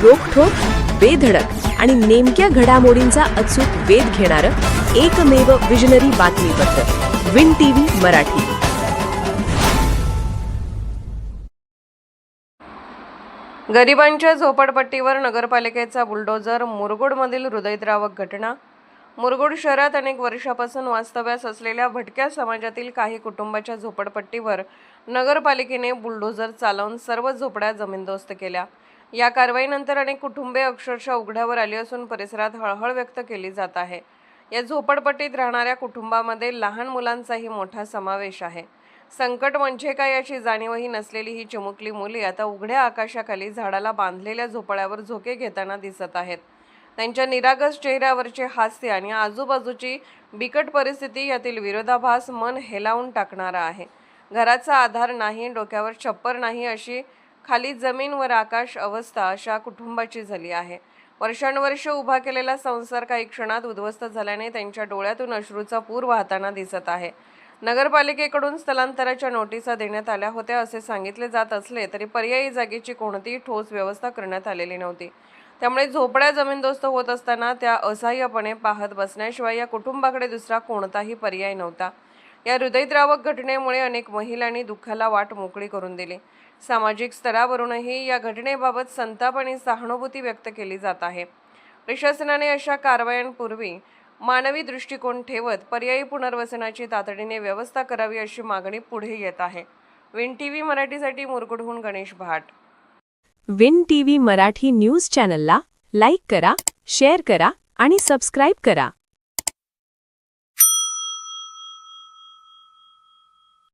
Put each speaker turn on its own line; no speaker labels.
रोखठोक, बेधडक आणि नेमक्या घडामोडींचा अचूक वेध घेणारं एकमेव विजनरी बातमीपत्र विन टीव्ही मराठी.
गरिबांच्या झोपडपट्टीवर नगरपालिकेचा बुलडोझर. मुरगुडमधील हृदयद्रावक घटना. मुरगुड शहरात अनेक वर्षापासून वास्तव्यास असलेल्या भटक्या समाजातील काही कुटुंबाच्या झोपडपट्टीवर नगरपालिकेने बुलडोझर चालवून सर्व झोपड्या जमीनदोस्त केल्या. या कारवाईनंतर अनेक कुटुंबे अक्षरशः उघड्यावर आली असून परिसरात हळहळ व्यक्त केली जात आहे. या झोपडपट्टीत राहणाऱ्या कुटुंबामध्ये लहान मुलांचाही मोठा समावेश आहे. संकट म्हणजे काय याची जाणीवही नसलेली ही चिमुकली मुले आता उघड्या आकाशाखाली झाडाला बांधलेल्या झोपड्यावर झोके घेताना दिसत आहेत. त्यांच्या निरागस चेहऱ्यावरचे हास्य आणि आजूबाजूची बिकट परिस्थिती यातील विरोधाभास मन हेलावून टाकणारा आहे. घराचा आधार नाही, डोक्यावर छप्पर नाही, अशी खाली जमीन वर आकाश अवस्था अशा कुटुंबाची झाली आहे. वर्षानुवर्ष उभा केलेला संसार काही क्षणात उद्ध्वस्त झाल्याने त्यांच्या डोळ्यातून अश्रूचा पूर वाहताना दिसत आहे. नगरपालिकेकडून स्थलांतराच्या नोटिसा देण्यात आल्या होत्या असे सांगितले जात असले तरी पर्यायी जागेची कोणतीही ठोस व्यवस्था करण्यात आलेली नव्हती. त्यामुळे झोपड्या जमीनदोस्त होत असताना त्या असहाय्यपणे पाहत बसण्याशिवाय या कुटुंबाकडे दुसरा कोणताही पर्याय नव्हता. या हृदयद्रावक घटनेमुळे अनेक महिलांनी दुःखाला वाट मोकळी करून दिली. सामाजिक स्तरावरूनही या घटनेबाबत संताप आणि सहानुभूती व्यक्त केली जात आहे. प्रशासनाने अशा कारवायांपूर्वी मानवी दृष्टिकोन ठेवत पर्यायी पुनर्वसनाची तातडीने व्यवस्था करावी अशी मागणी पुढे येत आहे. विन टीव्ही मराठीसाठी मुरगुडहून गणेश भाट.
विन टीव्ही मराठी न्यूज चॅनलला लाईक करा, शेअर करा आणि सबस्क्राईब करा.